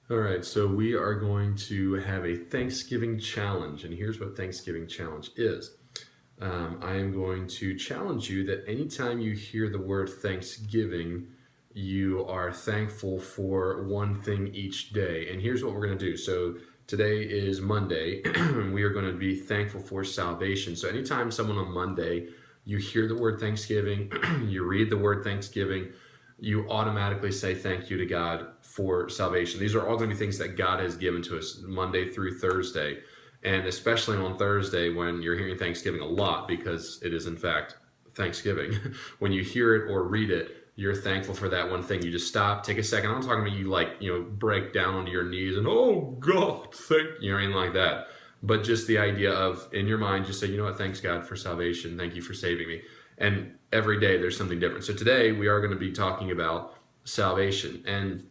All right, so we are going to have a Thanksgiving challenge, and here's what Thanksgiving challenge is. I am going to challenge you that anytime you hear the word Thanksgiving, you are thankful for one thing each day. And here's what we're going to do. So today is Monday, and we are going to be thankful for salvation. So anytime someone on Monday, you hear the word Thanksgiving, you read the word Thanksgiving, you automatically say thank you to God for salvation. These are all going to be things that God has given to us Monday through Thursday. And especially on Thursday when you're hearing Thanksgiving a lot, because it is in fact Thanksgiving, when you hear it or read it, you're thankful for that one thing. You just stop, take a second. I'm not talking about you break down onto your knees and, oh God, thank you, or anything like that. But just the idea of, in your mind, just say, you know what, thanks God for salvation. Thank you for saving me. And every day there's something different. So today we are going to be talking about salvation. And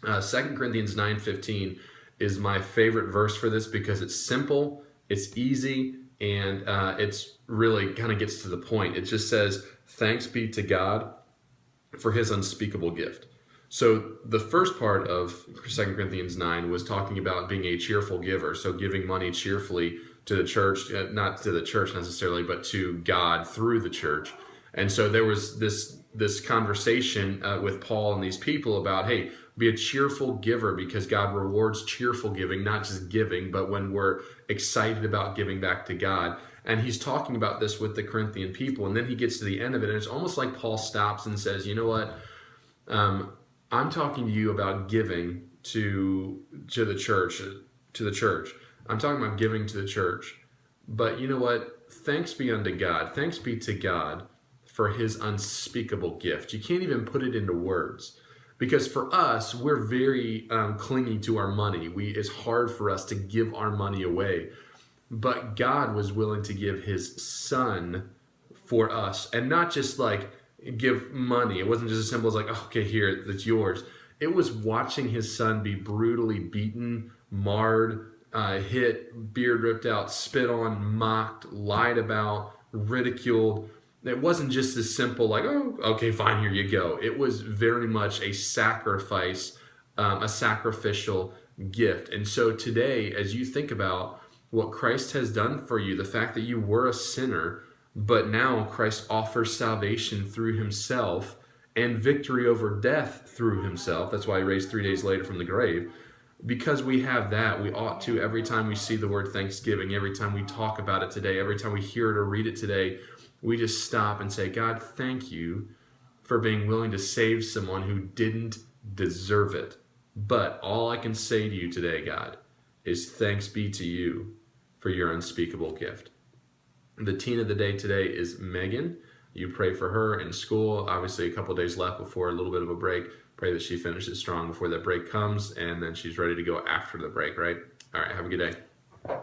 2 Corinthians 9:15 is my favorite verse for this because it's simple, it's easy, and it's really kind of gets to the point. It just says, thanks be to God for his unspeakable gift. So the first part of 2 Corinthians 9 was talking about being a cheerful giver, so giving money cheerfully to the church, not to the church necessarily, but to God through the church. And so there was this conversation with Paul and these people about, hey, be a cheerful giver because God rewards cheerful giving, not just giving, but when we're excited about giving back to God. And he's talking about this with the Corinthian people. And then he gets to the end of it, and it's almost like Paul stops and says, you know what? I'm talking to you about giving to the church, I'm talking about giving to the church. But you know what? Thanks be unto God. Thanks be to God for his unspeakable gift. You can't even put it into words. Because for us, we're very clingy to our money. It's hard for us to give our money away. But God was willing to give his son for us. And not just like give money. It wasn't just as simple as like, oh, okay, here, that's yours. It was watching his son be brutally beaten, marred, hit, beard ripped out, spit on, mocked, lied about, ridiculed. It wasn't just as simple like, oh, okay, fine, here you go. It was very much a sacrifice, a sacrificial gift. And so today, as you think about what Christ has done for you, the fact that you were a sinner, but now Christ offers salvation through himself and victory over death through himself. That's why he raised 3 days later from the grave. Because we have that, we ought to, every time we see the word Thanksgiving, every time we talk about it today, every time we hear it or read it today, we just stop and say, God, thank you for being willing to save someone who didn't deserve it. But all I can say to you today, God, is thanks be to you for your unspeakable gift. The teen of the day today is Megan. You pray for her in school. Obviously, a couple days left before a little bit of a break. Pray that she finishes strong before that break comes, and then she's ready to go after the break, right? All right, have a good day.